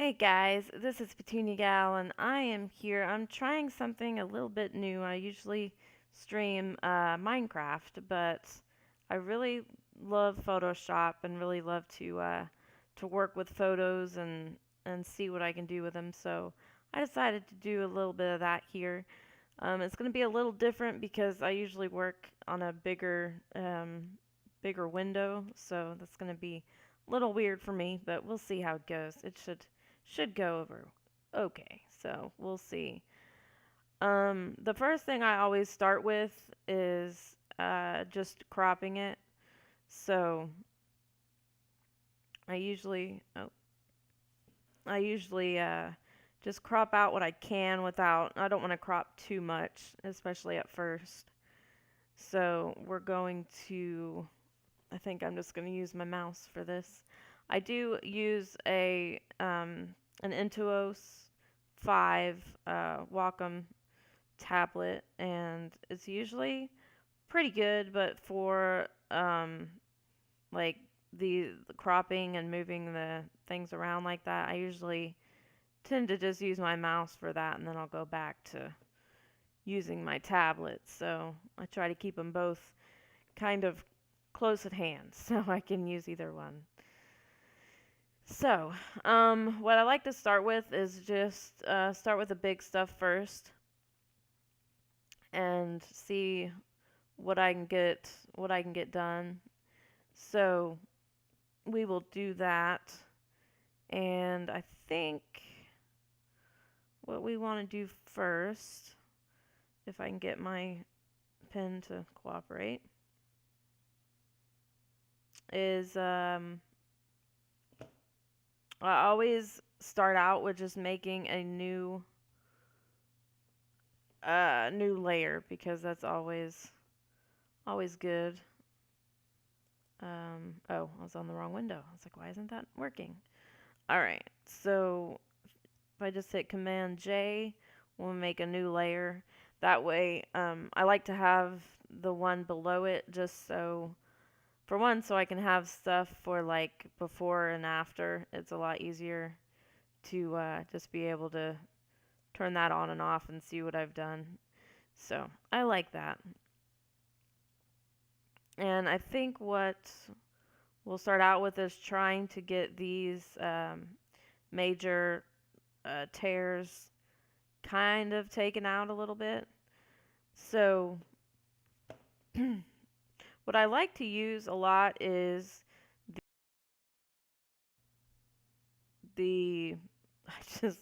Hey guys, this is Petunia Gal, and I am here. I'm trying something a little bit new. I usually stream Minecraft, but I really love Photoshop and really love to work with photos and see what I can do with them. So I decided to do a little bit of that here. It's going to be a little different because I usually work on a bigger window, so that's going to be a little weird for me, but we'll see how it goes. It should go over okay. So we'll see. The first thing I always start with is just cropping it. So I usually oh, I usually just crop out what I can without. I don't want to crop too much, especially at first. So we're going to. I think I'm just going to use my mouse for this. I do use an Intuos 5 Wacom tablet, and it's usually pretty good, but for like the cropping and moving the things around like that, I usually tend to just use my mouse for that, and then I'll go back to using my tablet. So I try to keep them both kind of close at hand, so I can use either one. So, what I like to start with is just start with the big stuff first and see what I can get done. So we will do that, and I think what we want to do first, if I can get my pen to cooperate, is I always start out with just making a new layer because that's always good. Oh, I was on the wrong window. I was like, why isn't that working? All right, so if I just hit Command J, we'll make a new layer. That way, I like to have the one below it just so, for one, so I can have stuff for like before and after. It's a lot easier to just be able to turn that on and off and see what I've done. So I like that. And I think what we'll start out with is trying to get these major tears kind of taken out a little bit. So what I like to use a lot is the I just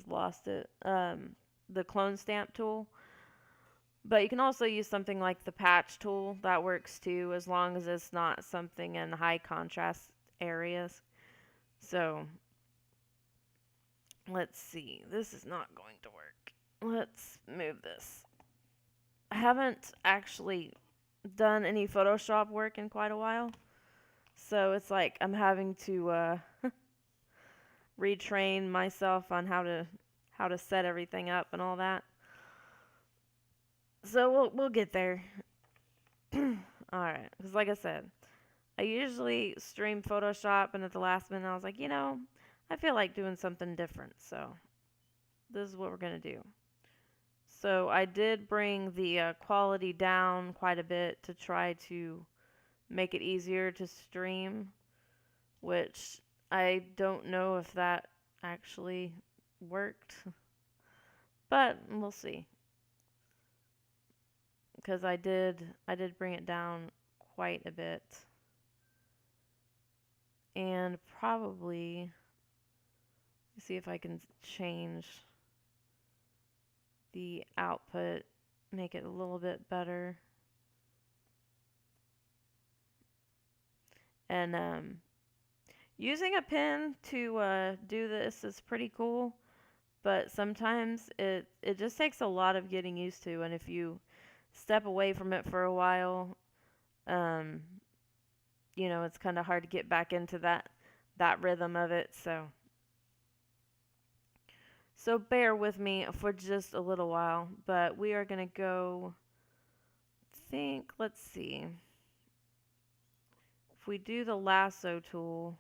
lost it. The clone stamp tool. But you can also use something like the patch tool. That works too, as long as it's not something in high contrast areas. So let's see. This is not going to work. Let's move this. I haven't actually done any Photoshop work in quite a while. So it's like I'm having to retrain myself on how to set everything up and all that. So we'll get there. All right, because like I said, I usually stream Photoshop, and at the last minute, I was like, I feel like doing something different, so this is what we're gonna do. So I did bring the quality down quite a bit to try to make it easier to stream, which I don't know if that actually worked, but we'll see. Because I did bring it down quite a bit, and probably see if I can change the output, make it a little bit better. And using a pen to do this is pretty cool, but sometimes it just takes a lot of getting used to, and if you step away from it for a while, um, it's kind of hard to get back into that rhythm of it. So bear with me for just a little while, but we are gonna go. Let's see. If we do the lasso tool,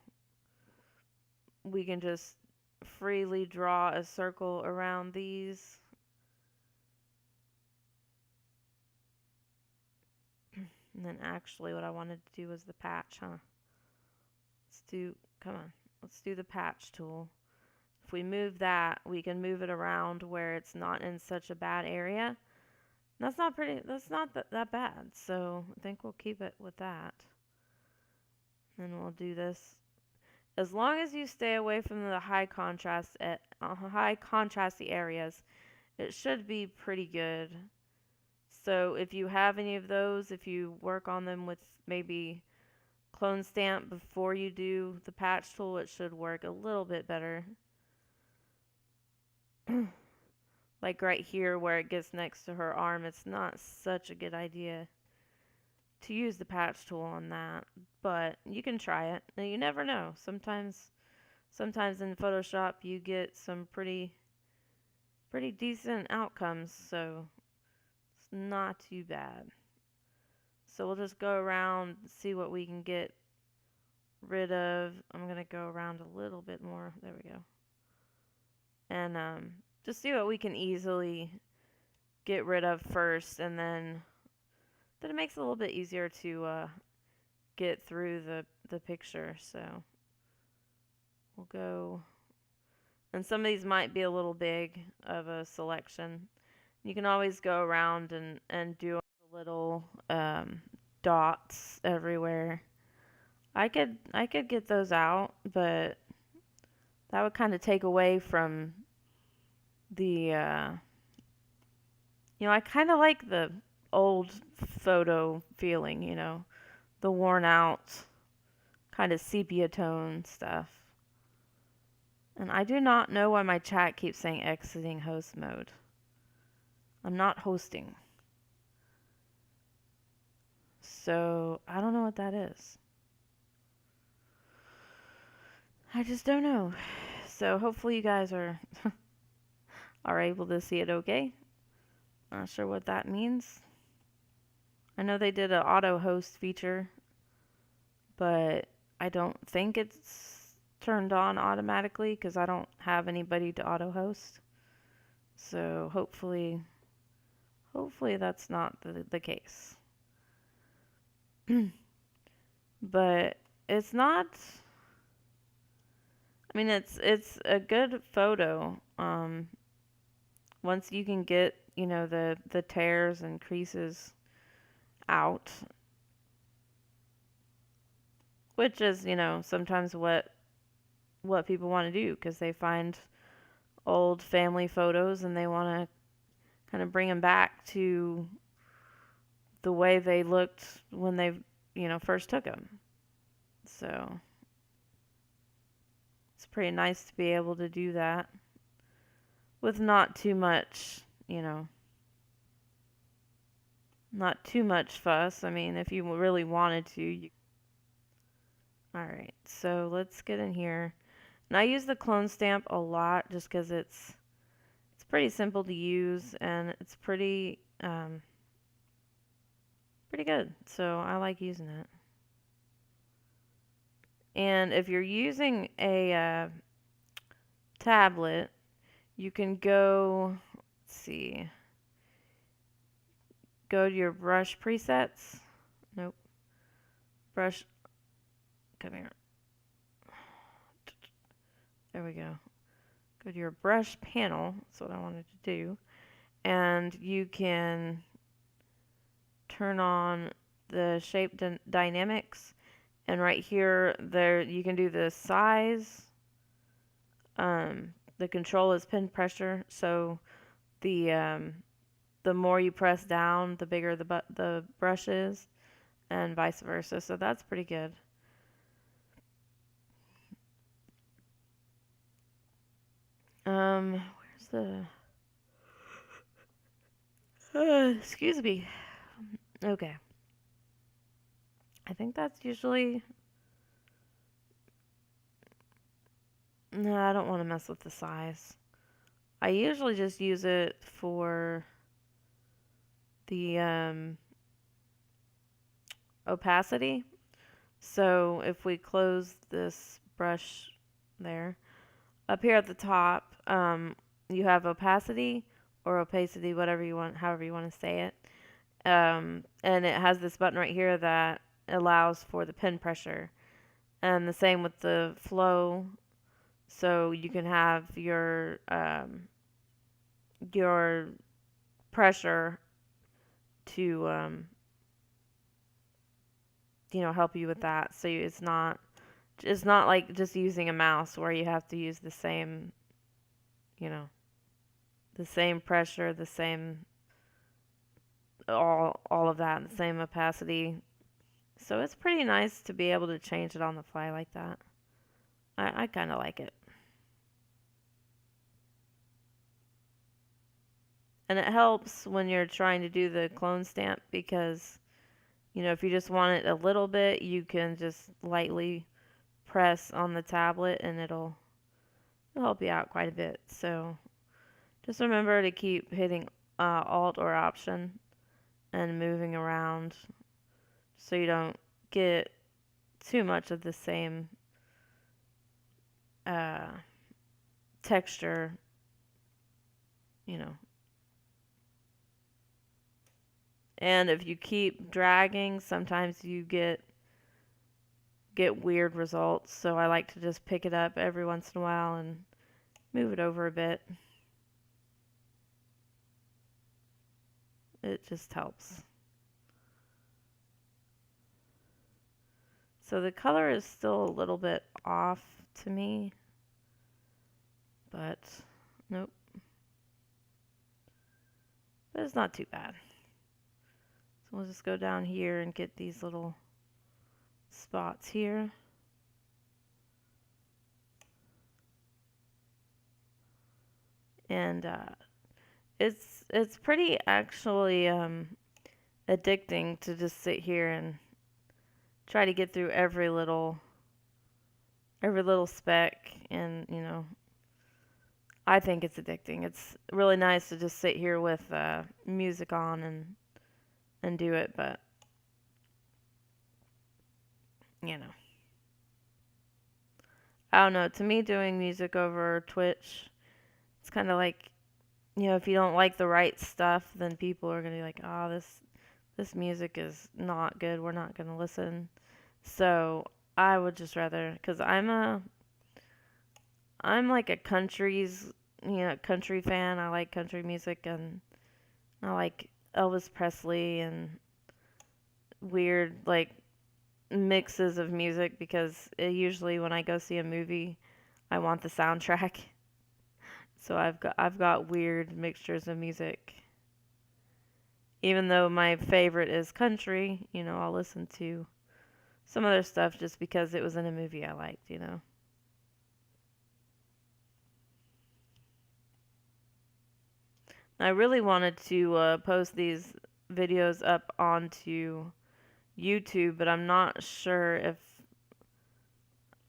we can just freely draw a circle around these. And then actually what I wanted to do was the patch, huh? Come on, let's do the patch tool. If we move that, we can move it around where it's not in such a bad area. That's not that bad, so I think we'll keep it with that. Then we'll do this. As long as you stay away from the high contrasty areas, it should be pretty good. So if you have any of those, if you work on them with maybe clone stamp before you do the patch tool, it should work a little bit better. Like right here where it gets next to her arm, it's not such a good idea to use the patch tool on that, but you can try it. Now you never know. Sometimes in Photoshop you get some pretty decent outcomes, so it's not too bad. So we'll just go around, see what we can get rid of. I'm going to go around a little bit more. There we go. And just see what we can easily get rid of first, and then it makes it a little bit easier to get through the picture. So we'll go, and some of these might be a little big of a selection. You can always go around and do little dots everywhere. I could get those out, but that would kind of take away from the I kind of like the old photo feeling, the worn out kind of sepia tone stuff. And I do not know why my chat keeps saying exiting host mode. I'm not hosting. So I don't know what that is. I just don't know. So hopefully you guys are able to see it okay. Not sure what that means. I know they did an auto host feature, but I don't think it's turned on automatically because I don't have anybody to auto host. So hopefully that's not the case. But it's not, I mean, it's a good photo. Once you can get, the tears and creases out, which is, sometimes what people want to do because they find old family photos and they want to kind of bring them back to the way they looked when they, first took them. So it's pretty nice to be able to do that with not too much, not too much fuss. I mean, if you really wanted to. Alright, so let's get in here. And I use the clone stamp a lot just because it's pretty simple to use and it's pretty good. So I like using it. And if you're using a tablet, you can go, let's see, go to your brush presets. Nope. Brush, come here. There we go. Go to your brush panel. That's what I wanted to do. And you can turn on the shape dynamics. And right here, you can do the size. The control is pin pressure. So the more you press down, the bigger the brush is, and vice versa. So that's pretty good. Where's the... excuse me. Okay. I think that's usually... No, I don't want to mess with the size. I usually just use it for the opacity. So if we close this brush there, up here at the top, you have opacity or opacity, whatever you want, however you want to say it. And it has this button right here that allows for the pen pressure. And the same with the flow. So you can have your pressure to help you with that. So it's not like just using a mouse where you have to use the same, the same pressure, the same all of that, the same opacity. So it's pretty nice to be able to change it on the fly like that. I kind of like it. And it helps when you're trying to do the clone stamp because, if you just want it a little bit, you can just lightly press on the tablet and it'll help you out quite a bit. So just remember to keep hitting Alt or Option and moving around so you don't get too much of the same texture, you know. And if you keep dragging, sometimes you get weird results. So I like to just pick it up every once in a while and move it over a bit. It just helps. So the color is still a little bit off to me, but nope. But it's not too bad. So we'll just go down here and get these little spots here. And it's pretty actually addicting to just sit here and try to get through every little speck, and I think it's addicting. It's really nice to just sit here with music on and do it, but I don't know. To me, doing music over Twitch, it's kind of like, if you don't like the right stuff, then people are gonna be like, "Oh, this music is not good. We're not gonna listen." So I would just rather, cause I'm like a country fan. I like country music, and I like Elvis Presley and weird like mixes of music because usually when I go see a movie, I want the soundtrack. So I've got weird mixtures of music. Even though my favorite is country, I'll listen to some other stuff just because it was in a movie I liked. I really wanted to post these videos up onto YouTube, but I'm not sure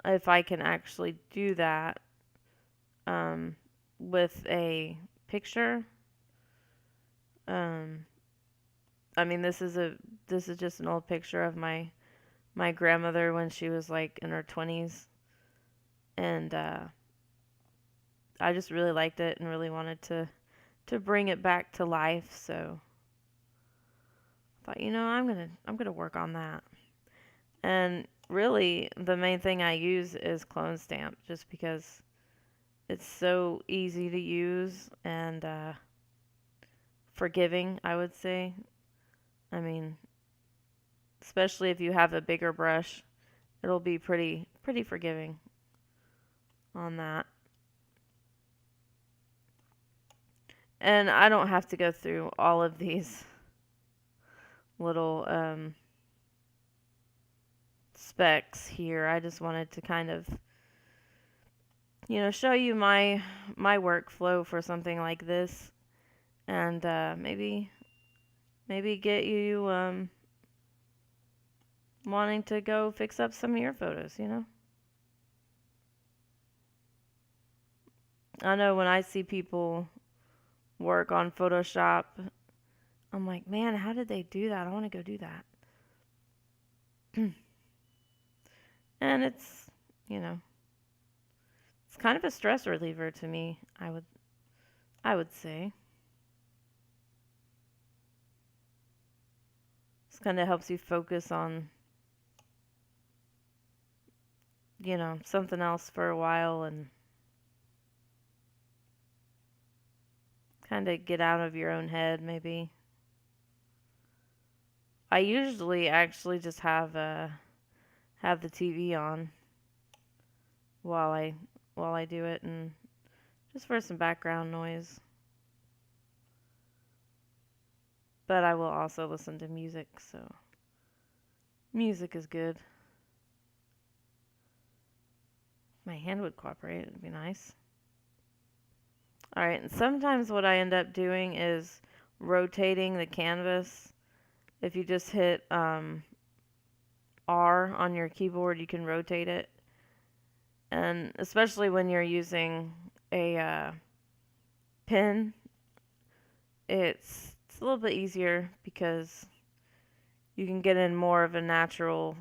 if I can actually do that with a picture. Um, I mean, this is just an old picture of my grandmother when she was like in her 20s, and I just really liked it and really wanted to bring it back to life. So I thought, I'm gonna work on that. And really, the main thing I use is Clone Stamp, just because it's so easy to use and forgiving, I would say. I mean, especially if you have a bigger brush, it'll be pretty forgiving on that. And I don't have to go through all of these little specs here. I just wanted to kind of show you my workflow for something like this, and maybe get you wanting to go fix up some of your photos. I know when I see people work on Photoshop, I'm like, man, how did they do that? I want to go do that. And it's kind of a stress reliever to me, I would say. This kind of helps you focus on, something else for a while and kind of get out of your own head maybe. I usually actually just have the TV on while I do it, and just for some background noise. But I will also listen to music, so music is good. My hand would cooperate, it'd be nice. Alright, and sometimes what I end up doing is rotating the canvas. If you just hit R on your keyboard, you can rotate it. And especially when you're using a pen, it's a little bit easier because you can get in more of a natural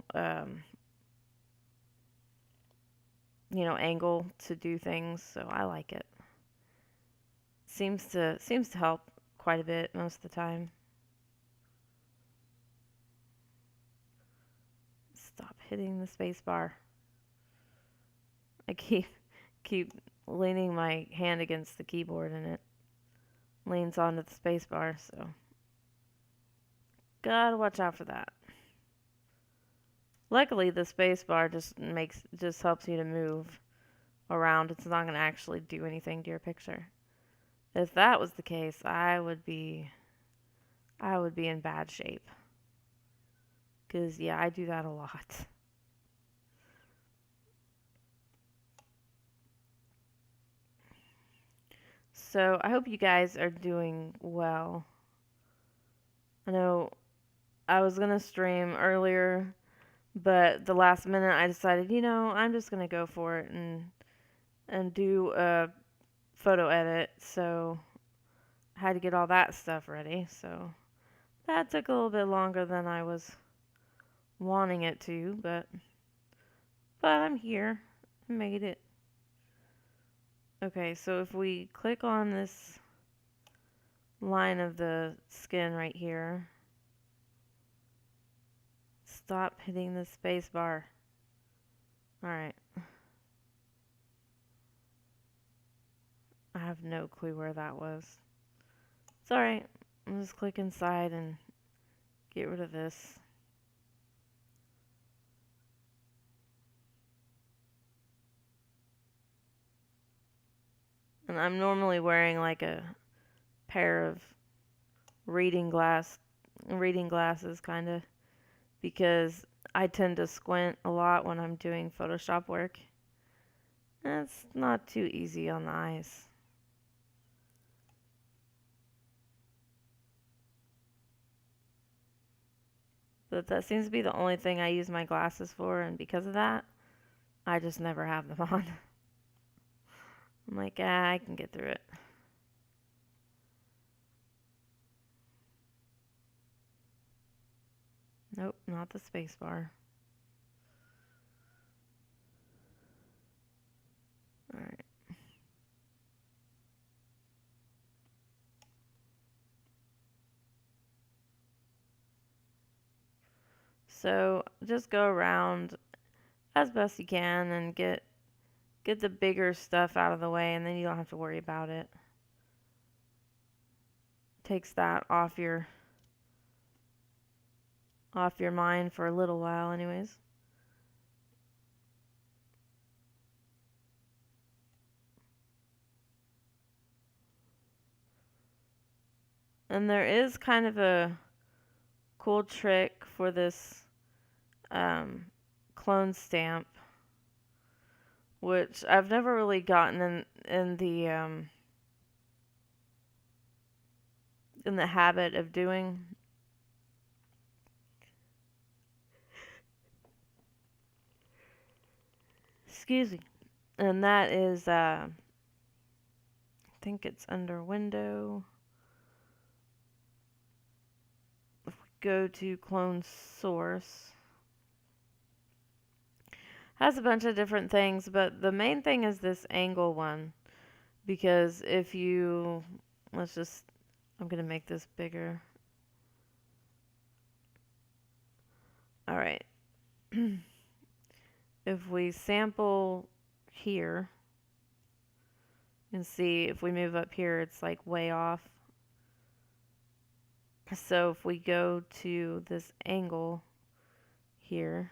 angle to do things, so I like it. Seems to help quite a bit most of the time. Stop hitting the space bar. I keep leaning my hand against the keyboard and it leans onto the space bar, so gotta watch out for that. Luckily, the space bar just helps you to move around. It's not going to actually do anything to your picture. If that was the case, I would be in bad shape. 'Cause yeah, I do that a lot. So, I hope you guys are doing well. I know I was going to stream earlier, but the last minute I decided, I'm just going to go for it and do a photo edit. So, I had to get all that stuff ready. So, that took a little bit longer than I was wanting it to, but I'm here. I made it. Okay, so if we click on this line of the skin right here, stop hitting the space bar. Alright. I have no clue where that was. It's alright. I'll just click inside and get rid of this. And I'm normally wearing like a pair of reading glasses kind of, because I tend to squint a lot when I'm doing Photoshop work. And it's not too easy on the eyes. But that seems to be the only thing I use my glasses for, and because of that, I just never have them on. I'm like, I can get through it. Nope, not the space bar. Alright. So just go around as best you can and get the bigger stuff out of the way, and then you don't have to worry about it. Takes that off your mind for a little while anyways. And there is kind of a cool trick for this clone stamp, which I've never really gotten in the habit of doing. Excuse me. And that is I think it's under window. If we go to clone source, Has a bunch of different things, but the main thing is this angle one. Because if you, let's just, I'm going to make this bigger. All right. If we sample here, and see if we move up here, it's like way off. So if we go to this angle here,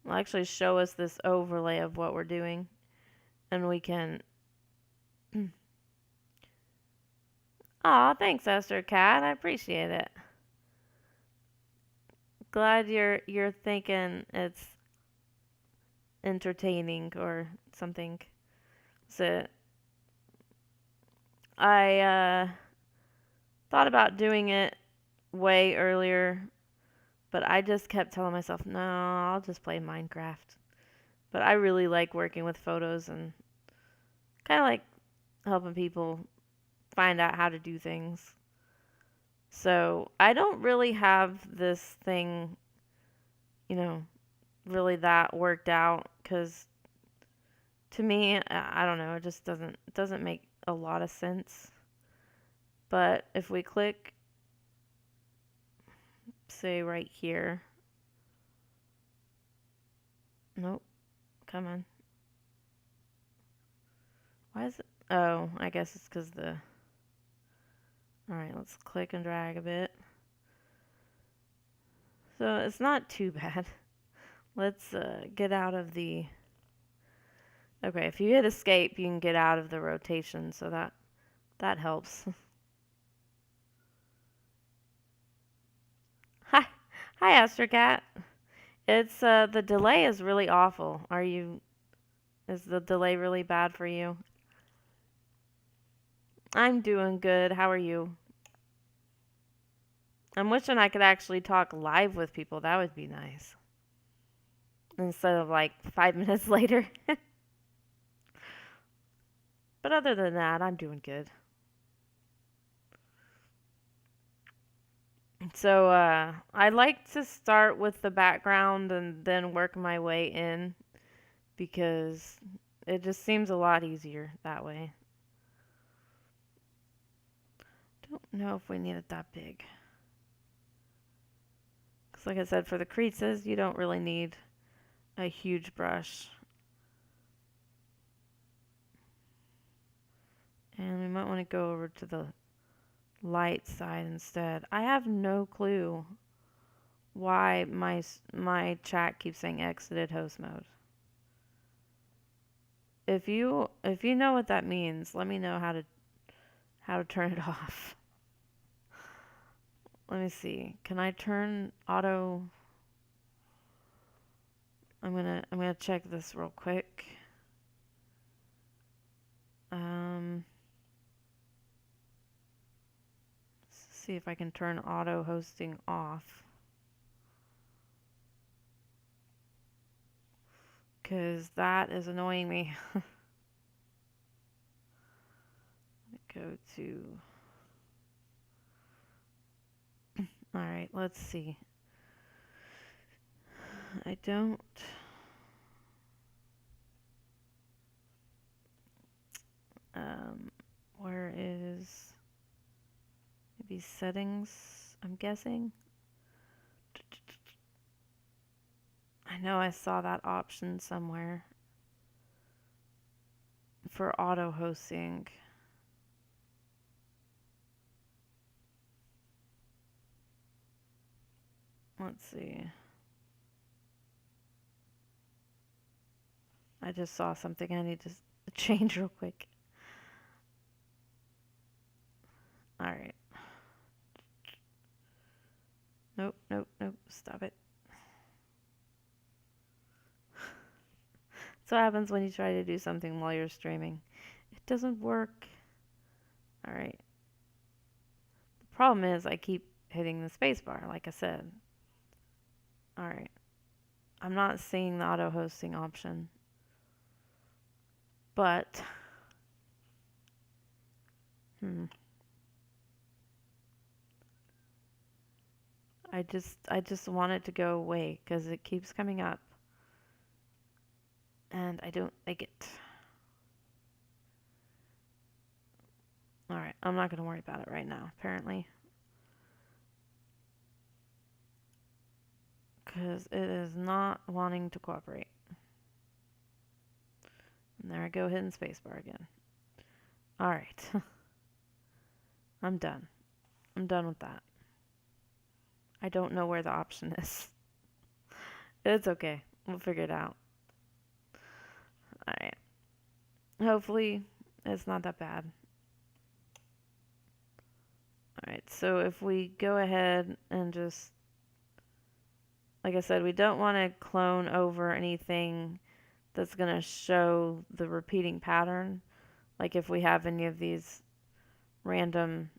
it'll actually show us this overlay of what we're doing. And we can... Aw, thanks, Esther Cat. I appreciate it. Glad you're thinking it's entertaining or something. So I thought about doing it way earlier, but I just kept telling myself, no, I'll just play Minecraft. But I really like working with photos and kind of like helping people find out how to do things. So I don't really have this thing, really that worked out, because to me, I don't know, it just doesn't make a lot of sense. But if we click, say right here, nope, come on. Why is it? Oh, I guess it's because alright, let's click and drag a bit. So it's not too bad. Let's get out of the... Okay, if you hit escape, you can get out of the rotation, so that helps. Hi, Astrocat. It's the delay is really awful. Is the delay really bad for you? I'm doing good. How are you? I'm wishing I could actually talk live with people. That would be nice. Instead of like 5 minutes later. But other than that, I'm doing good. So I like to start with the background and then work my way in, because it just seems a lot easier that way. Don't know if we need it that big. Because like I said, for the creases, you don't really need a huge brush. And we might want to go over to the light side instead. I have no clue why my chat keeps saying exited host mode. If you know what that means, let me know how to turn it off. Let me see. Can I turn auto? I'm gonna check this real quick. See if I can turn auto hosting off. Because that is annoying me. Go to... Alright, let's see. I don't... Where is... Maybe settings, I'm guessing? I know I saw that option somewhere. For auto hosting. Let's see. I just saw something I need to change real quick. Alright. Nope, nope, nope. Stop it. That's what happens when you try to do something while you're streaming. It doesn't work. Alright. The problem is I keep hitting the spacebar, like I said. Alright. I'm not seeing the auto hosting option. But I just want it to go away because it keeps coming up and I don't like it. Alright, I'm not going to worry about it right now, apparently. Because it is not wanting to cooperate. And there I go, hitting spacebar again. Alright. I'm done. I'm done with that. I don't know where the option is. It's okay. We'll figure it out. Alright. Hopefully, it's not that bad. Alright, so if we go ahead and just, like I said, we don't want to clone over anything that's going to show the repeating pattern. Like if we have any of these random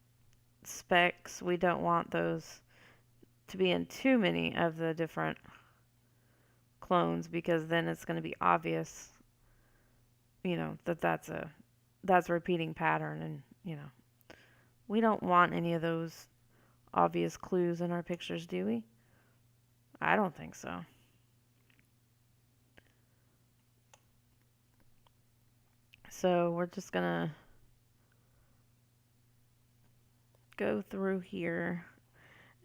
specks, we don't want those to be in too many of the different clones because then it's going to be obvious, that's a repeating pattern, and we don't want any of those obvious clues in our pictures, do we? I don't think so. So we're just gonna go through here,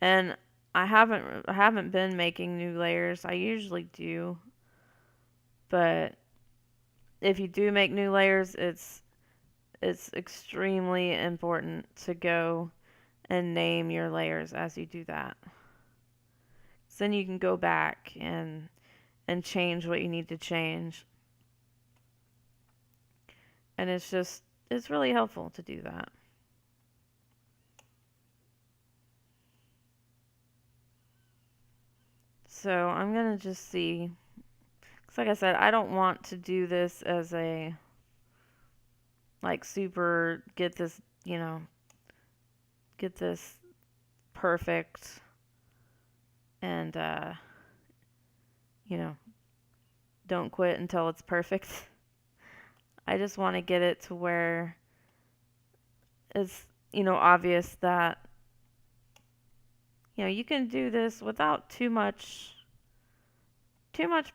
and I haven't been making new layers. I usually do, but if you do make new layers, it's extremely important to go and name your layers as you do that. So then you can go back and change what you need to change. And it's really helpful to do that. So I'm going to just see, because like I said, I don't want to do this as a, like, super, get this perfect and, don't quit until it's perfect. I just want to get it to where it's, obvious that, you can do this without too much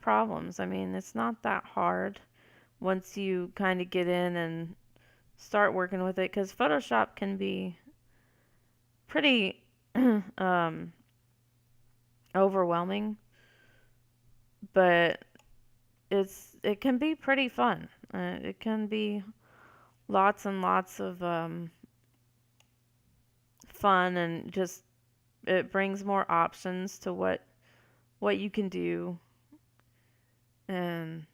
problems. I mean, it's not that hard once you kind of get in and start working with it, because Photoshop can be pretty overwhelming, but it can be pretty fun. It can be lots and lots of fun, and just it brings more options to what you can do and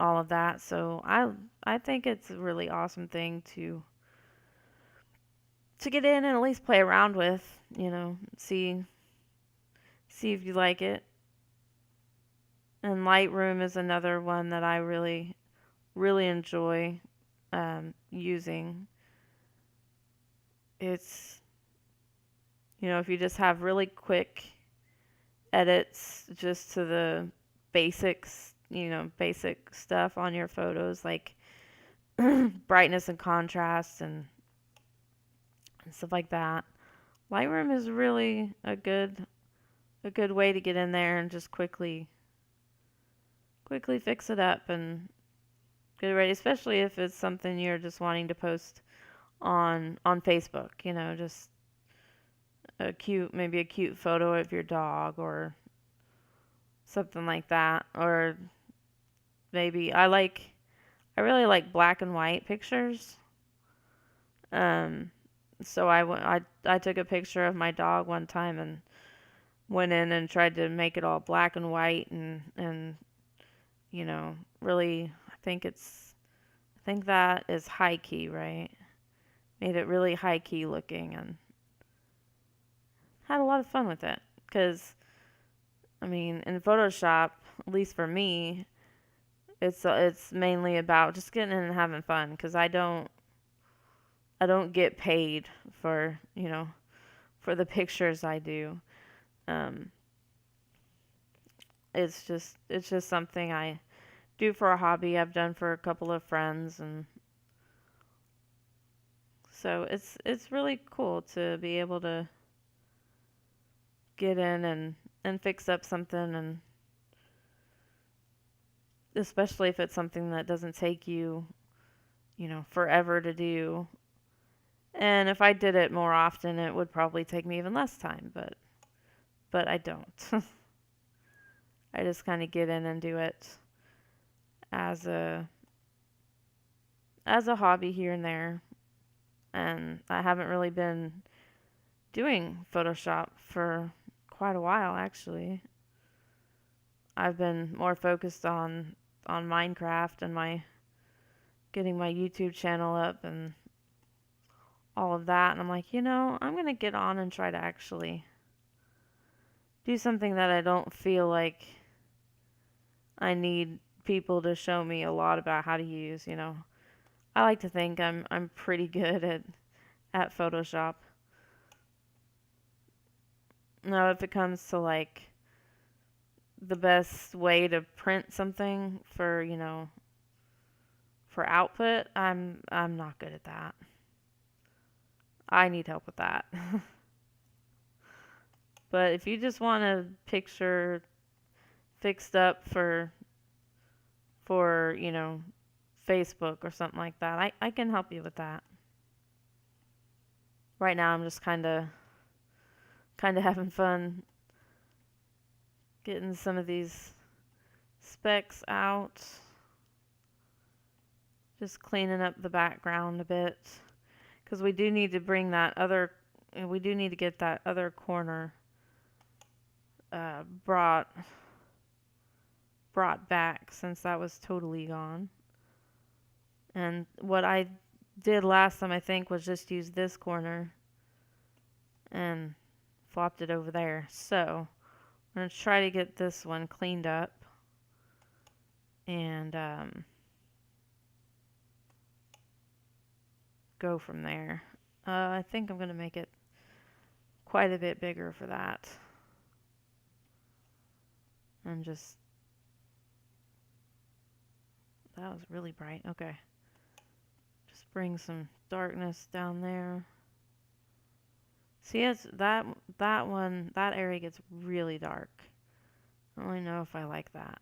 all of that. So I think it's a really awesome thing to get in and at least play around with, see if you like it. And Lightroom is another one that I really, really enjoy using. It's, if you just have really quick edits just to the basics, basic stuff on your photos, like brightness and contrast and stuff like that. Lightroom is really a good way to get in there and just quickly fix it up and get it ready, especially if it's something you're just wanting to post on Facebook, just maybe a cute photo of your dog or something like that. Or maybe I really like black and white pictures. So I took a picture of my dog one time and went in and tried to make it all black and white and really I think that is high key, right? Made it really high key looking and had a lot of fun with it. Because, I mean, in Photoshop, at least for me, it's mainly about just getting in and having fun. Because I don't get paid for, for the pictures I do. It's just something I do for a hobby. I've done for a couple of friends, and so it's really cool to be able to get in and fix up something, and especially if it's something that doesn't take you, forever to do. And if I did it more often, it would probably take me even less time, but I don't. I just kind of get in and do it as a hobby here and there. And I haven't really been doing Photoshop for quite a while, actually. I've been more focused on Minecraft and getting my YouTube channel up and all of that. And I'm like, I'm going to get on and try to actually do something that I don't feel like I need people to show me a lot about how to use. I like to think I'm pretty good at Photoshop. Now, if it comes to like the best way to print something for output, I'm not good at that. I need help with that. But if you just want a picture fixed up for Facebook or something like that, I can help you with that. Right now I'm just kind of having fun getting some of these specks out. Just cleaning up the background a bit, because we do need to get that other corner brought back, since that was totally gone. And what I did last time, I think, was just use this corner and flopped it over there. So I'm going to try to get this one cleaned up and go from there. I think I'm going to make it quite a bit bigger for that. And just... that was really bright. Okay. Just bring some darkness down there. See, it's that area gets really dark. I don't really know if I like that.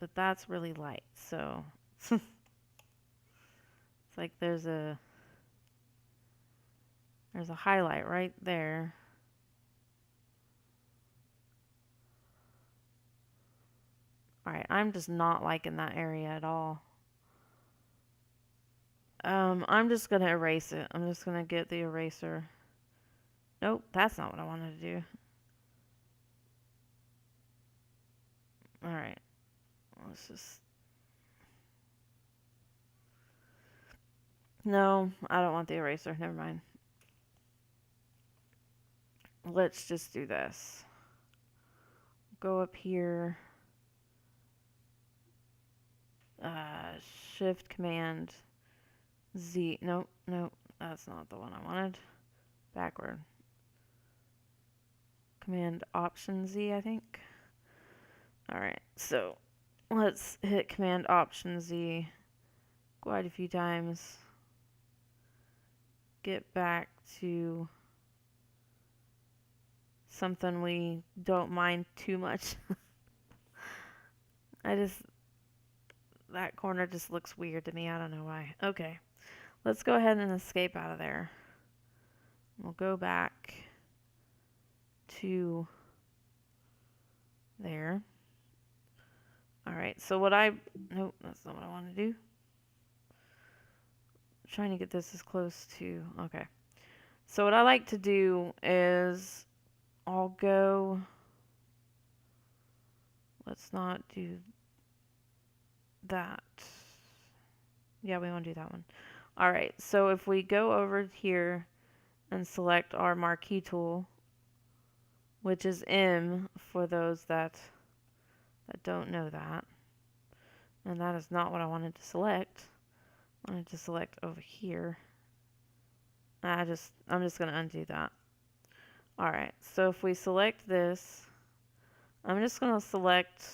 But that's really light, so it's like there's a highlight right there. Alright, I'm just not liking that area at all. I'm just gonna erase it. I'm just gonna get the eraser. Nope, that's not what I wanted to do. Alright, let's just... no, I don't want the eraser. Never mind. Let's just do this. Go up here. Shift Command Z. Nope, that's not the one I wanted. Backward. Command Option Z, I think. Alright, so let's hit Command Option Z quite a few times. Get back to something we don't mind too much. That corner just looks weird to me. I don't know why. Okay. Let's go ahead and escape out of there. We'll go back to there. Alright, so nope, that's not what I want to do. I'm trying to get this as close to... okay. So what I like to do is I'll go... let's not do that. Yeah, we want to do that one. Alright, so if we go over here and select our marquee tool, which is M for those that don't know that, and that is not what I wanted to select. I wanted to select over here. I'm just going to undo that. Alright, so if we select this, I'm just going to select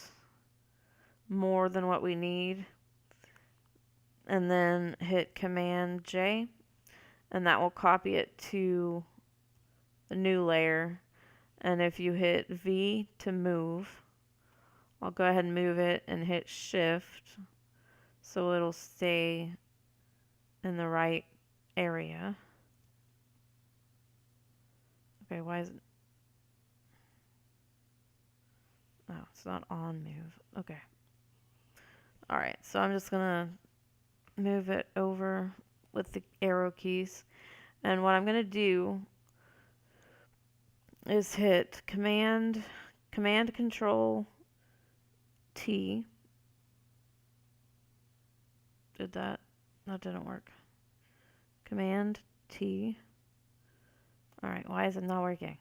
more than what we need, and then hit Command J, and that will copy it to a new layer. And if you hit V to move, I'll go ahead and move it and hit shift so it'll stay in the right area. Okay, why is it? Oh, it's not on move. Okay. Alright, so I'm just gonna move it over with the arrow keys. And what I'm gonna do is hit Command Control T. Did that? That didn't work. Command T. Alright, why is it not working?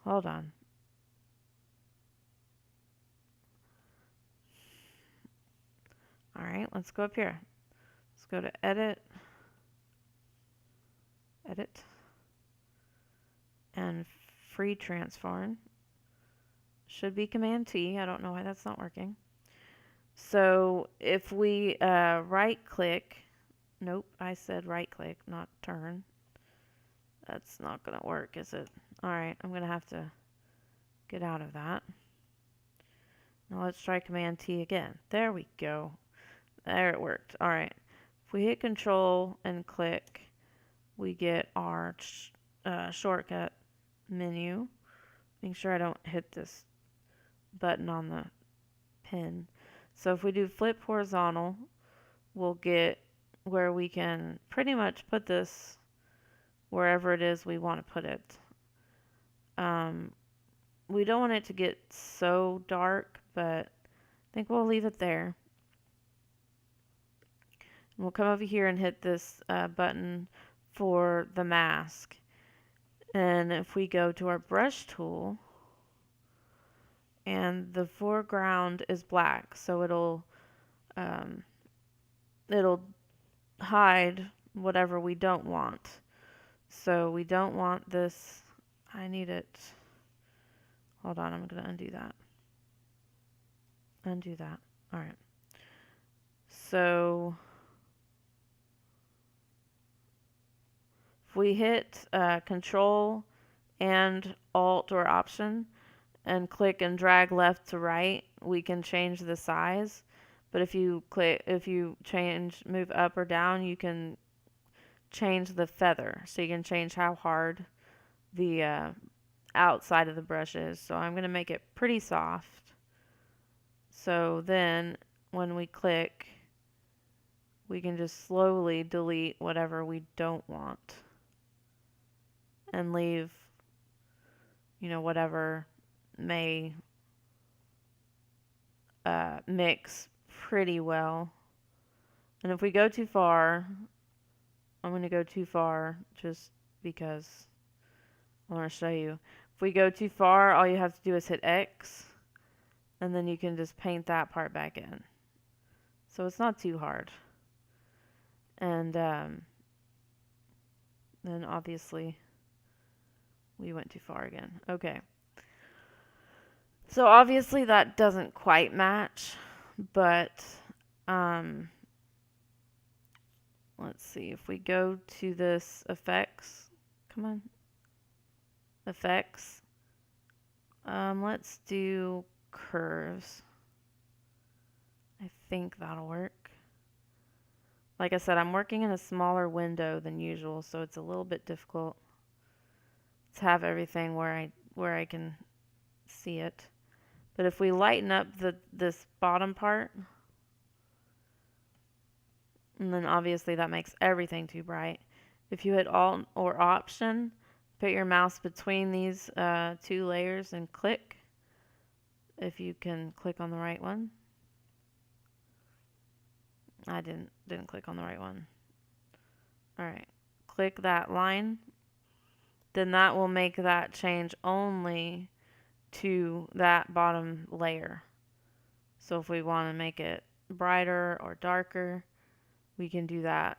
Hold on. Alright, let's go up here. Let's go to Edit. Edit. And Free Transform. Should be Command T. I don't know why that's not working. So if we right click, nope, I said right click, not turn. That's not going to work, is it? Alright, I'm going to have to get out of that. Now let's try Command T again. There we go. There it worked. Alright, if we hit Control and click, we get our shortcut menu. Make sure I don't hit this button on the pin. So if we do flip horizontal, we'll get where we can pretty much put this wherever it is we want to put it. We don't want it to get so dark, but I think we'll leave it there. And we'll come over here and hit this button for the mask. And if we go to our brush tool, and the foreground is black, so it'll hide whatever we don't want. So we don't want this. I need it. Hold on, I'm going to undo that. Undo that. All right. So if we hit Control and Alt or Option and click and drag left to right, we can change the size. But if you move up or down, you can change the feather. So you can change how hard the outside of the brush is. So I'm going to make it pretty soft. So then when we click, we can just slowly delete whatever we don't want and leave, whatever may mix pretty well. And if we go too far, I'm going to go too far just because I want to show you. If we go too far, all you have to do is hit X, and then you can just paint that part back in. So it's not too hard. And then obviously we went too far again. Okay. So obviously that doesn't quite match, but let's see. If we go to this effects, come on, effects, let's do curves. I think that'll work. Like I said, I'm working in a smaller window than usual, so it's a little bit difficult to have everything where I can see it. But if we lighten up this bottom part, and then obviously that makes everything too bright. If you hit Alt or Option, put your mouse between these two layers and click. If you can click on the right one. I didn't click on the right one. Alright, click that line. Then that will make that change only to that bottom layer. So if we want to make it brighter or darker, we can do that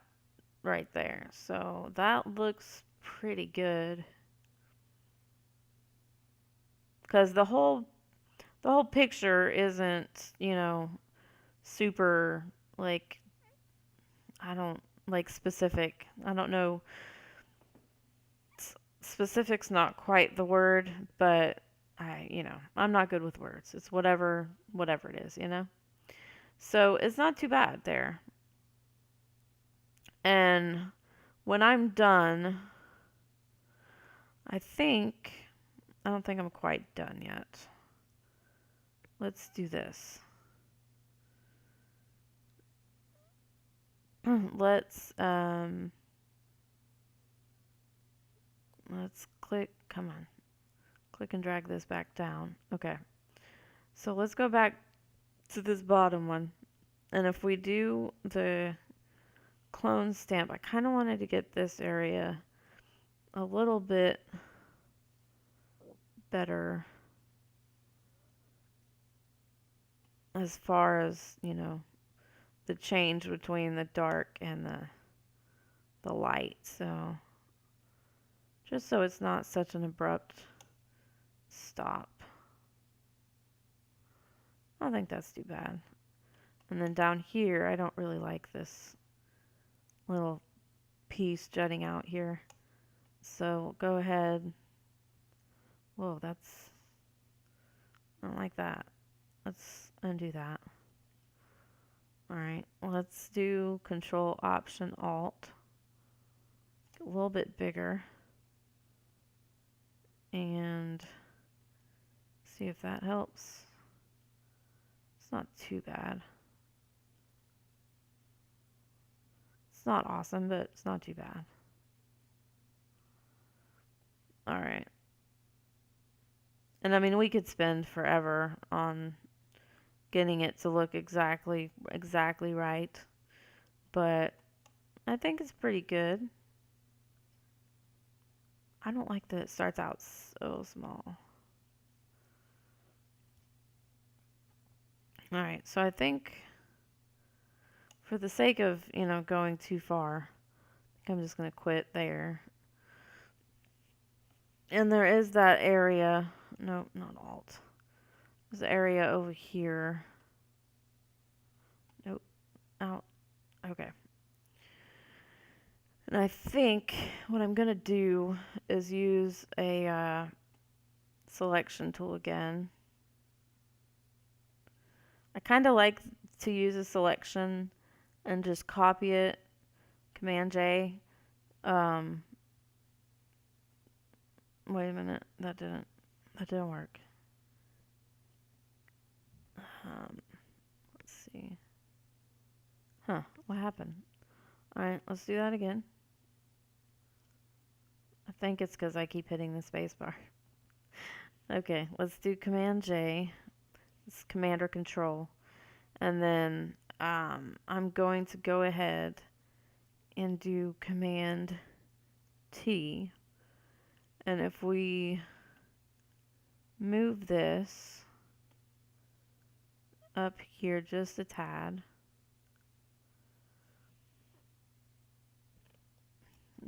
right there. So that looks pretty good. Because the whole picture isn't, super like, I don't like specific. I don't know specific's not quite the word, but I'm not good with words. It's whatever it is, you know? So it's not too bad there. And when I'm done, I don't think I'm quite done yet. Let's do this. let's click, come on. Click and drag this back down. Okay. So let's go back to this bottom one. And if we do the clone stamp, I kind of wanted to get this area a little bit better as far as, the change between the dark and the light. So just so it's not such an abrupt stop. I don't think that's too bad. And then down here, I don't really like this little piece jutting out here. So go ahead. Whoa, I don't like that. Let's undo that. Alright, let's do Control Option Alt. A little bit bigger. And see if that helps. It's not too bad. It's not awesome, but it's not too bad. Alright. And I mean, we could spend forever on getting it to look exactly right. But I think it's pretty good. I don't like that it starts out so small. Alright, so I think for the sake of, going too far, I think I'm just going to quit there. And there is that area. No, not Alt. There's an area over here. Nope. Out. Okay. And I think what I'm going to do is use a selection tool again. I kind of like to use a selection and just copy it, Command J. Wait a minute, that didn't work. Let's see. Huh, what happened? Alright, let's do that again. I think it's because I keep hitting the space bar. Okay, let's do Command J. It's Command or Control. And then I'm going to go ahead and do Command T. And if we move this up here just a tad,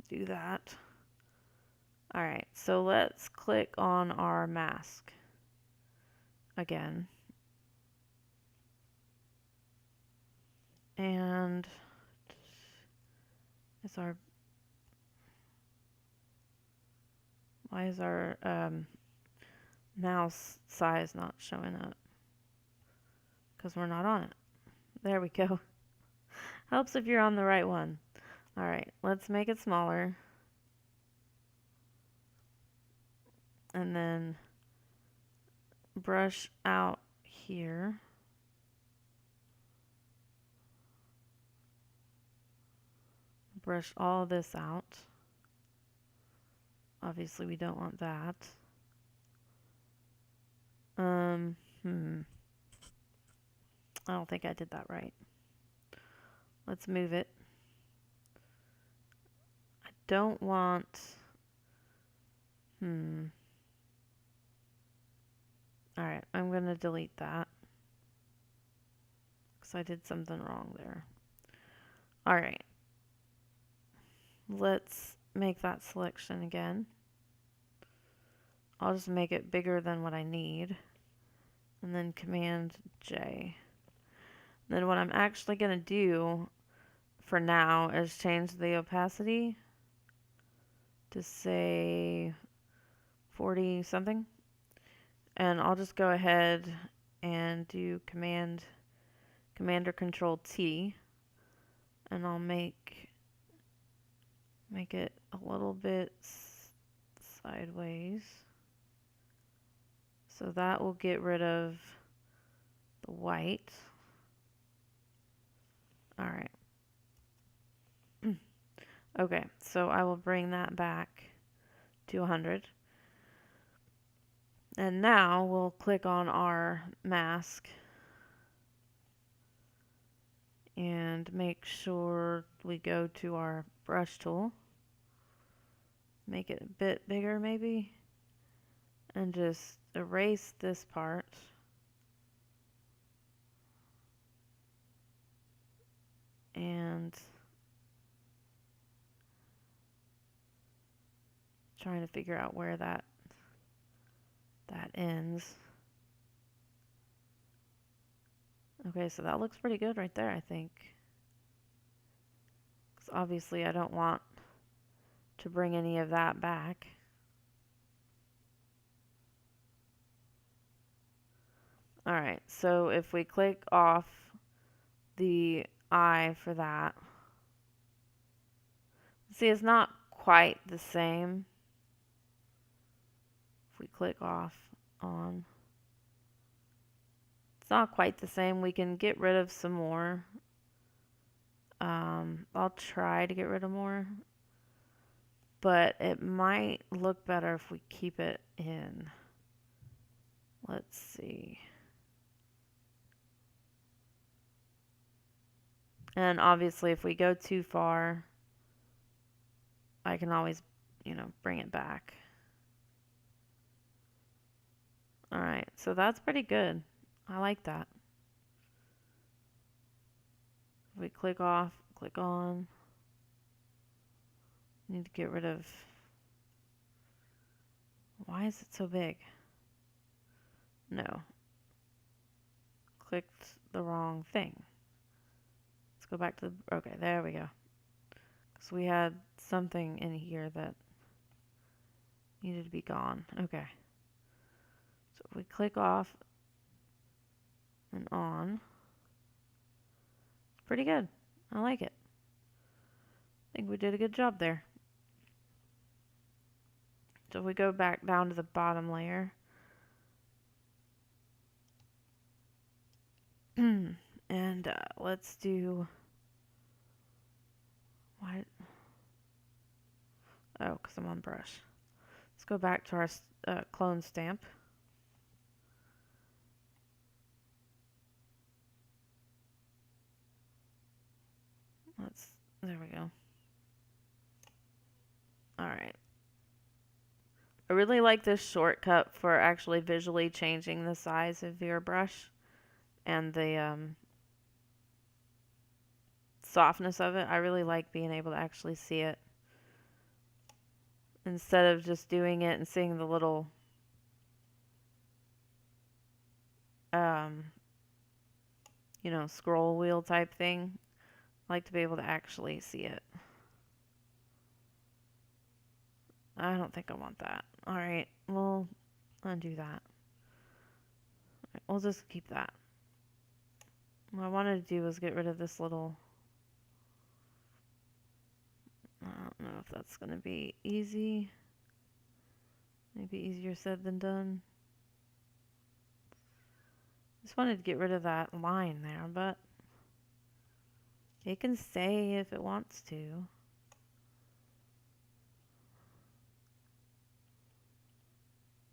do that. Alright, so let's click on our mask again. And why is our mouse size not showing up? Because we're not on it. There we go. Helps if you're on the right one. Alright, let's make it smaller. And then brush out here. Brush all this out. Obviously we don't want that. I don't think I did that right. Let's move it. I don't want... Alright, I'm going to delete that. Because I did something wrong there. Alright. Let's make that selection again. I'll just make it bigger than what I need. And then Command J. Then what I'm actually going to do for now is change the opacity to say 40 something. And I'll just go ahead and do Command or Control T, and I'll make it a little bit sideways. So that will get rid of the white. All right. Okay, so I will bring that back to 100. And now we'll click on our mask and make sure we go to our brush tool. Make it a bit bigger maybe. And just erase this part. And trying to figure out where that ends. Okay, so that looks pretty good right there, I think. Because obviously I don't want to bring any of that back. Alright, so if we click off the eye for that, see, it's not quite the same. If we click off on, it's not quite the same. We can get rid of some more. I'll try to get rid of more, but it might look better if we keep it in. Let's see. And obviously if we go too far, I can always, bring it back. Alright, so that's pretty good. I like that. If we click off, click on. Need to get rid of. Why is it so big? No. Clicked the wrong thing. Let's go back to the. Okay, there we go. Because we had something in here that needed to be gone. Okay. So if we click off and on, it's pretty good. I like it. I think we did a good job there. So if we go back down to the bottom layer, and let's do, what? Oh, because I'm on brush. Let's go back to our clone stamp. There we go. Alright. I really like this shortcut for actually visually changing the size of your brush and the softness of it. I really like being able to actually see it instead of just doing it and seeing the little scroll wheel type thing. I like to be able to actually see it. I don't think I want that. Alright, we'll undo that. Right, we'll just keep that. What I wanted to do was get rid of this little. I don't know if that's going to be easy. Maybe easier said than done. Just wanted to get rid of that line there, but it can stay if it wants to.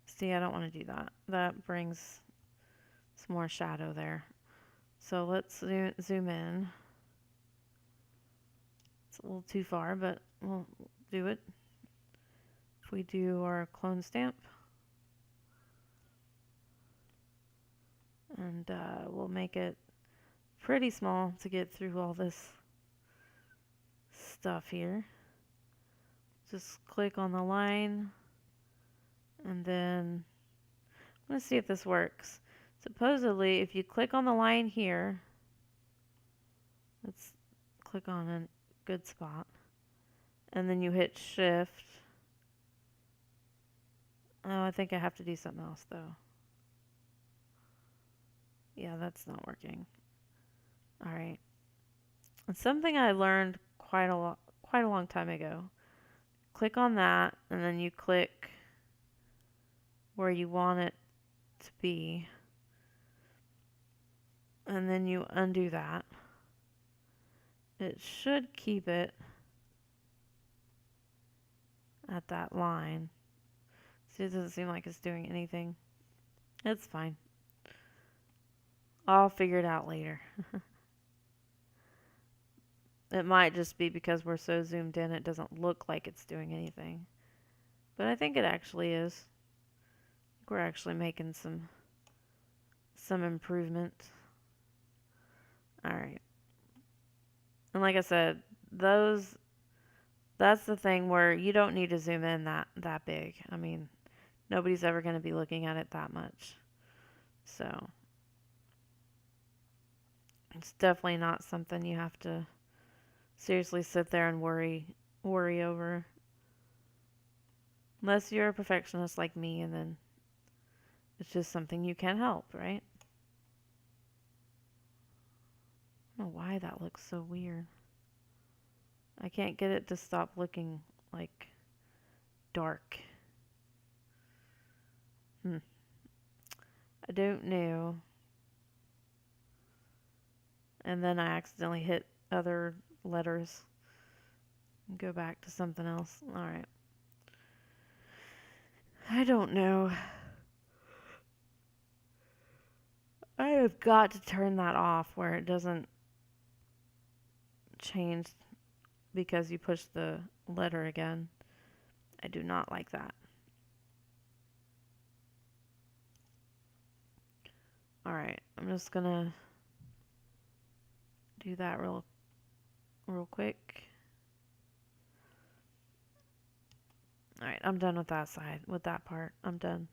See, I don't want to do that. That brings some more shadow there. So let's zoom in. It's a little too far, but we'll do it. If we do our clone stamp, and we'll make it pretty small to get through all this stuff here. Just click on the line, and then I'm going to see if this works. Supposedly, if you click on the line here, let's click on a good spot, and then you hit shift, Oh, I think I have to do something else though. Yeah, that's not working. All right. It's something I learned quite a long time ago. Click on that and then you click where you want it to be. And then you undo that. It should keep it at that line. See, it doesn't seem like it's doing anything. It's fine. I'll figure it out later. It might just be because we're so zoomed in it doesn't look like it's doing anything. But I think it actually is. We're actually making some improvement. Alright. And like I said, that's the thing where you don't need to zoom in that big. I mean, nobody's ever going to be looking at it that much. So, it's definitely not something you have to seriously sit there and worry over. Unless you're a perfectionist like me, and then it's just something you can help, right? I don't know why that looks so weird. I can't get it to stop looking like dark. I don't know. And then I accidentally hit other letters. Go back to something else. Alright. I don't know. I have got to turn that off where it doesn't change because you push the letter again. I do not like that. Alright, I'm just gonna do that real quick. Alright, I'm done with that side, with that part. I'm done.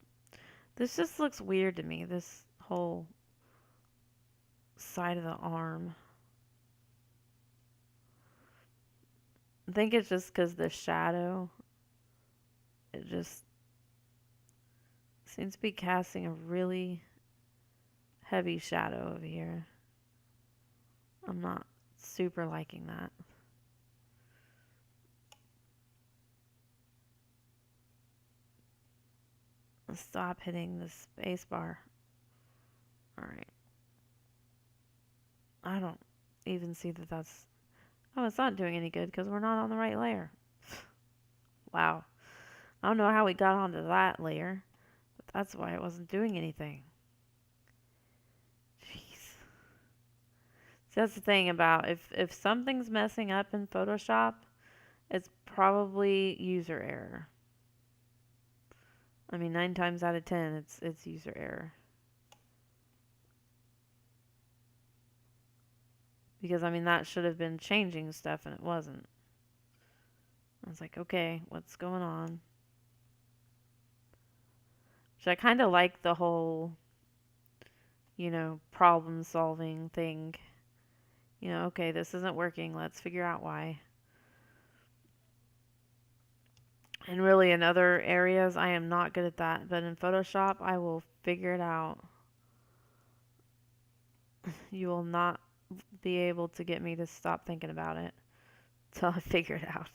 This just looks weird to me, this whole side of the arm. I think it's just because the shadow, it just seems to be casting a really heavy shadow over here. I'm not super liking that. Stop hitting the space bar. Alright. I don't even see that that's... Oh, it's not doing any good because we're not on the right layer. Wow. I don't know how we got onto that layer, but that's why it wasn't doing anything. Jeez. So that's the thing about if something's messing up in Photoshop, it's probably user error. I mean, 9 times out of 10, it's user error. Because, I mean, that should have been changing stuff and it wasn't. I was like, okay, what's going on? So I kind of like the whole, problem solving thing. Okay, this isn't working. Let's figure out why. And really, in other areas, I am not good at that. But in Photoshop, I will figure it out. You will not be able to get me to stop thinking about it till I figure it out.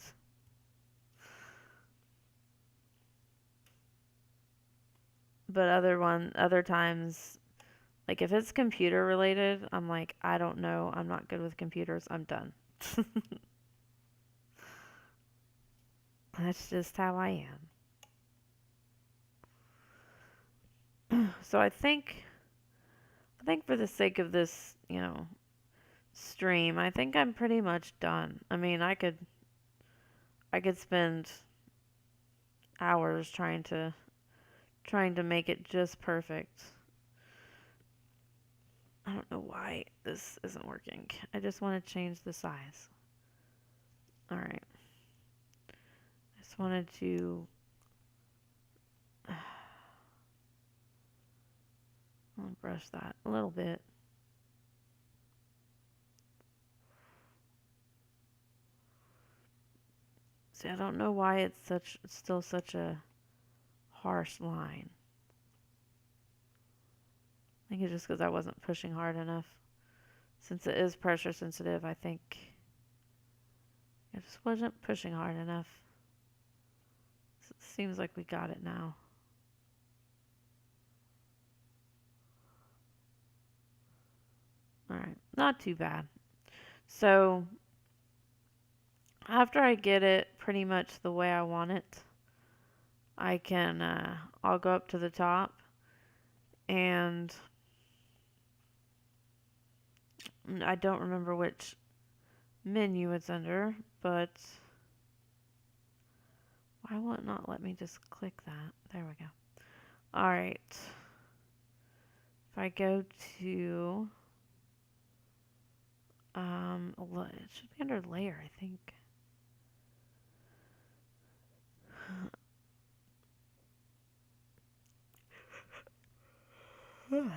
But other times, like if it's computer related, I'm like, I don't know. I'm not good with computers. I'm done. That's just how I am. So I think for the sake of this, stream, I think I'm pretty much done. I mean, I could spend hours trying to make it just perfect. I don't know why this isn't working. I just want to change the size. All right. I just wanted to I'll brush that a little bit. See, I don't know why it's still such a harsh line. I think it's just because I wasn't pushing hard enough. Since it is pressure sensitive, I think I just wasn't pushing hard enough. So it seems like we got it now. Alright, not too bad. So after I get it pretty much the way I want it, I can, I'll go up to the top and I don't remember which menu it's under, but why will it not let me just click that? There we go. Alright. If I go to, it should be under layer, I think.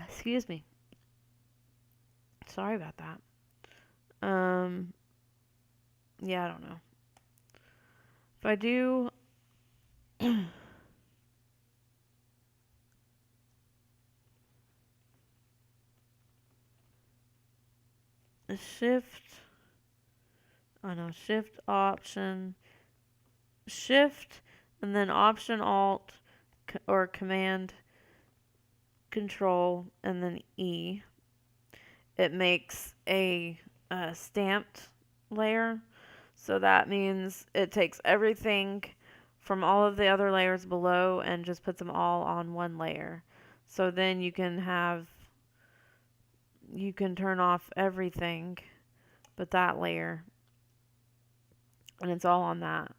Excuse me. Sorry about that. Yeah, I don't know. If I do a shift option, shift, and then option alt or command control, and then E. It makes a stamped layer. So that means it takes everything from all of the other layers below and just puts them all on one layer. So then you can turn off everything but that layer. And it's all on that.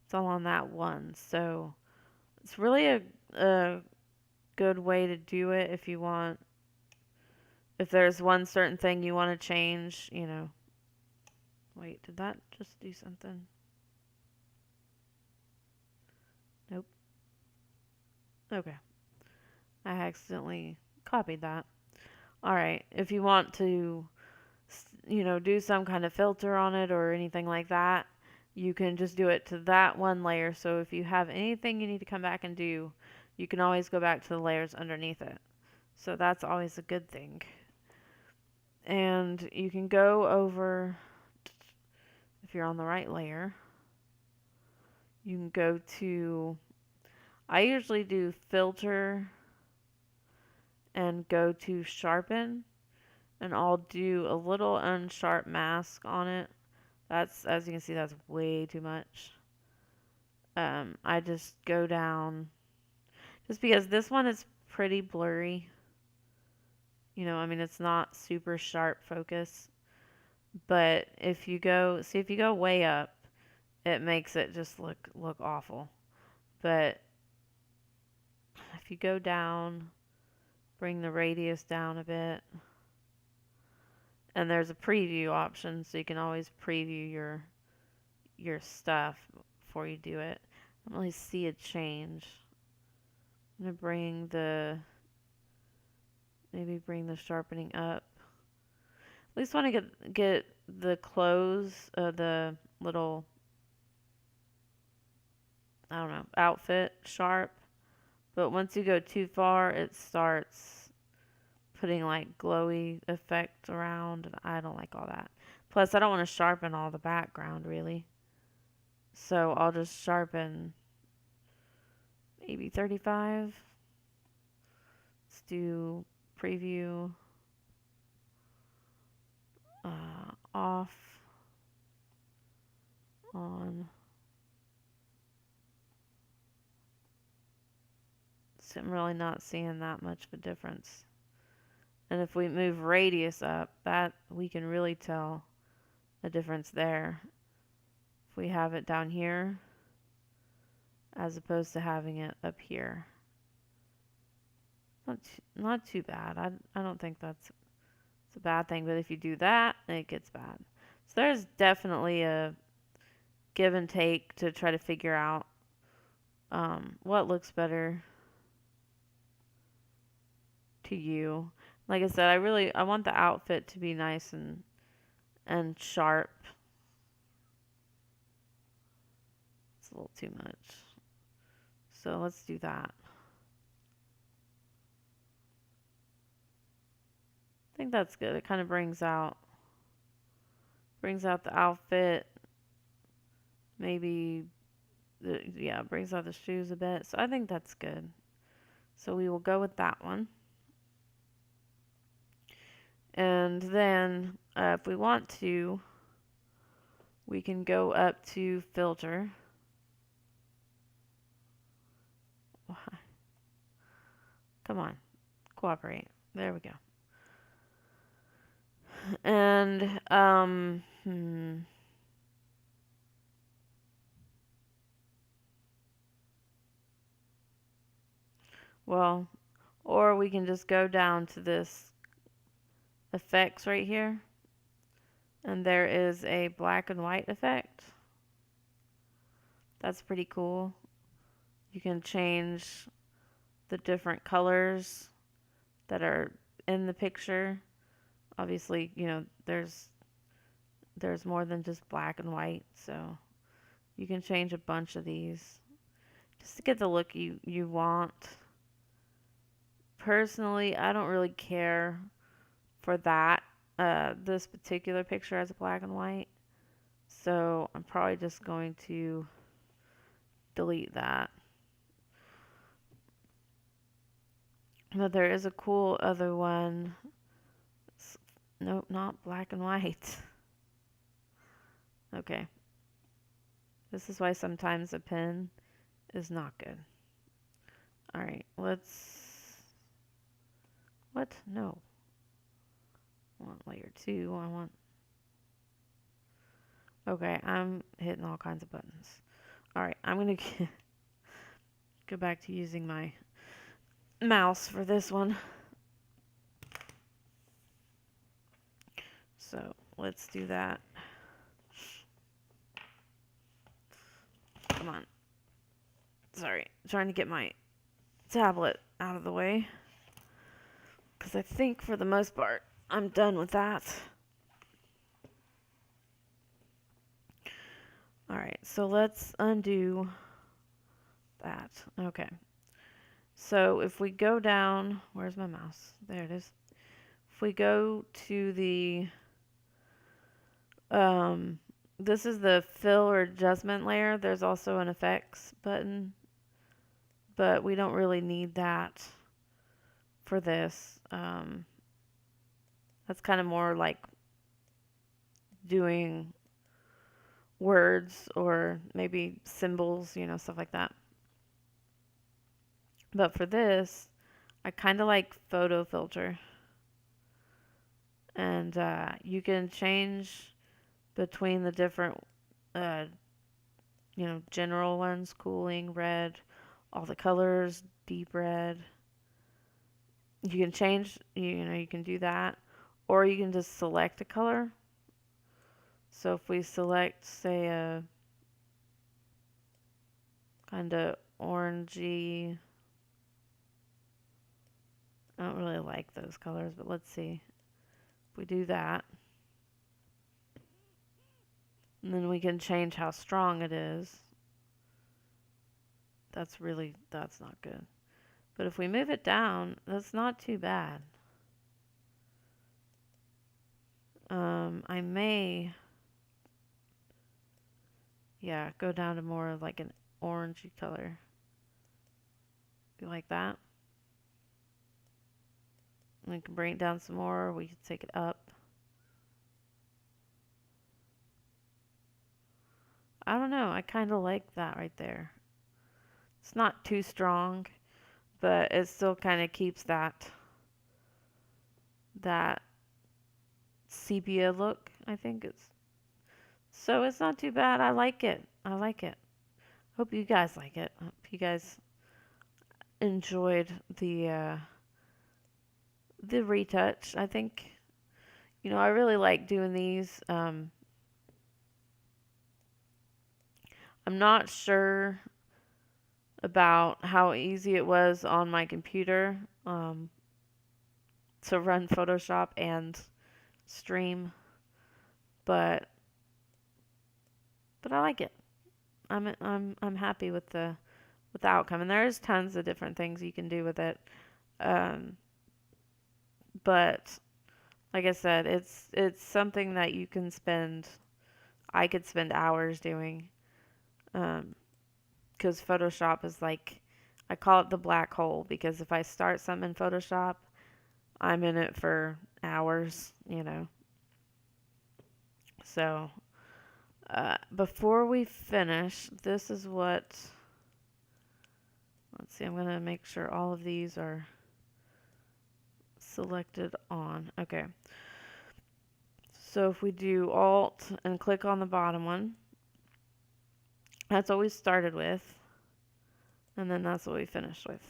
It's all on that one. So it's really a good way to do it if you want. If there's one certain thing you want to change, you know. Wait, did that just do something? Nope. Okay. I accidentally copied that. Alright, if you want to, do some kind of filter on it or anything like that, you can just do it to that one layer. So if you have anything you need to come back and do, you can always go back to the layers underneath it. So that's always a good thing. And you can go over, if you're on the right layer, you can go to, I usually do filter and go to sharpen, and I'll do a little unsharp mask on it. That's, as you can see, that's way too much. I just go down, just because this one is pretty blurry. I mean, it's not super sharp focus. But if you go way up, it makes it just look awful. But if you go down, bring the radius down a bit, and there's a preview option, so you can always preview your stuff before you do it. I don't really see a change. I'm gonna maybe bring the sharpening up. At least want to get the clothes, the little, I don't know, outfit sharp. But once you go too far, it starts putting like glowy effect around, and I don't like all that. Plus, I don't want to sharpen all the background really. So I'll just sharpen maybe 35. Let's do preview off, on. So I'm really not seeing that much of a difference. And if we move radius up, that we can really tell a difference there. If we have it down here, as opposed to having it up here. Not too bad. I don't think it's a bad thing, but if you do that, it gets bad. So there's definitely a give and take to try to figure out what looks better to you. Like I said, I want the outfit to be nice and sharp. It's a little too much. So let's do that. I think that's good. It kind of brings out the outfit. Maybe brings out the shoes a bit. So I think that's good. So we will go with that one. And then if we want to, we can go up to filter. Come on, cooperate. There we go. And well, or we can just go down to this effects right here, and there is a black and white effect. That's pretty cool. You can change the different colors that are in the picture. Obviously, you know, there's more than just black and white, so you can change a bunch of these just to get the look you want. Personally, I don't really care for that. This particular picture has a black and white, so I'm probably just going to delete that. But there is a cool other one. Nope, not black and white. Okay. This is why sometimes a pen is not good. Alright, let's... What? No. I want layer 2. I want... Okay, I'm hitting all kinds of buttons. Alright, I'm going to go back to using my mouse for this one. So, let's do that. Come on. Sorry, trying to get my tablet out of the way. Because I think for the most part, I'm done with that. Alright, so let's undo that. Okay. So if we go down, where's my mouse? There it is. If we go to the, this is the fill or adjustment layer. There's also an effects button, but we don't really need that for this. That's kind of more like doing words or maybe symbols, you know, stuff like that. But for this, I kind of like photo filter. And you can change between the different, you know, general ones, cooling, red, all the colors, deep red. You can change, you know, you can do that. Or you can just select a color. So if we select, say, a kind of orangey, I don't really like those colors, but let's see. If we do that, and then we can change how strong it is. That's not good. But if we move it down, that's not too bad. I may, go down to more like an orangey color. You like that? We can bring it down some more. We can take it up. I don't know. I kind of like that right there. It's not too strong, but it still kind of keeps that sepia look. I think it's not too bad. I like it. Hope you guys like it. Hope you guys enjoyed the retouch. I think, you know, I really like doing these. I'm not sure about how easy it was on my computer to run Photoshop and stream, but I like it. I'm happy with the with the outcome. And there's tons of different things you can do with it. Um, but like I said, it's something that you can spend. I could spend hours doing. Because Photoshop is like, I call it the black hole, because if I start something in Photoshop, I'm in it for hours, you know. So, before we finish, this is what, let's see, I'm going to make sure all of these are selected on. Okay. So if we do Alt and click on the bottom one, that's what we started with, and then that's what we finished with.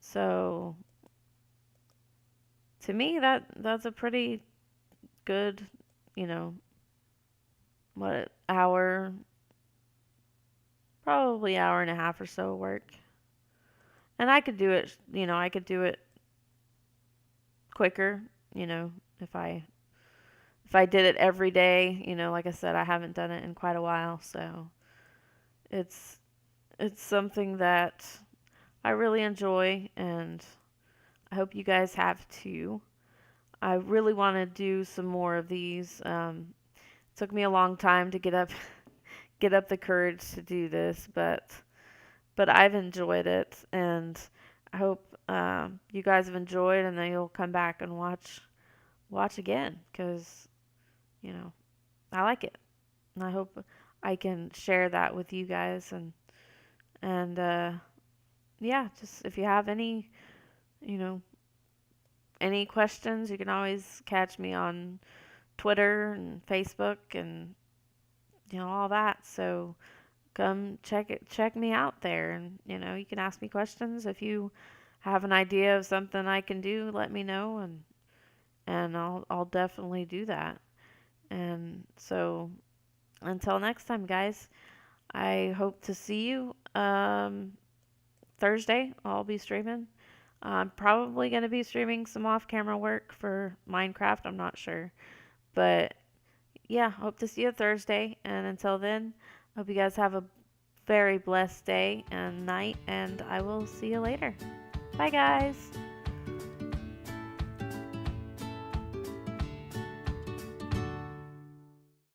So to me, that's a pretty good, you know, what, hour, probably hour and a half or so work. And I could do it, you know, I could do it quicker, you know, if I did it every day, you know, like I said, I haven't done it in quite a while, so it's it's something that I really enjoy, and I hope you guys have too. I really want to do some more of these. It took me a long time to get up the courage to do this, but I've enjoyed it, and I hope you guys have enjoyed, and then you'll come back and watch again, because you know I like it, and I hope I can share that with you guys, and yeah, just if you have any, you know, any questions, you can always catch me on Twitter and Facebook and you know all that. So come check me out there, and you know you can ask me questions if you have an idea of something I can do. Let me know, and I'll definitely do that. And so until next time, guys, I hope to see you Thursday. I'll be streaming. I'm probably going to be streaming some off-camera work for Minecraft. I'm not sure, but yeah, hope to see you Thursday. And until then, hope you guys have a very blessed day and night, and I will see you later. Bye, guys.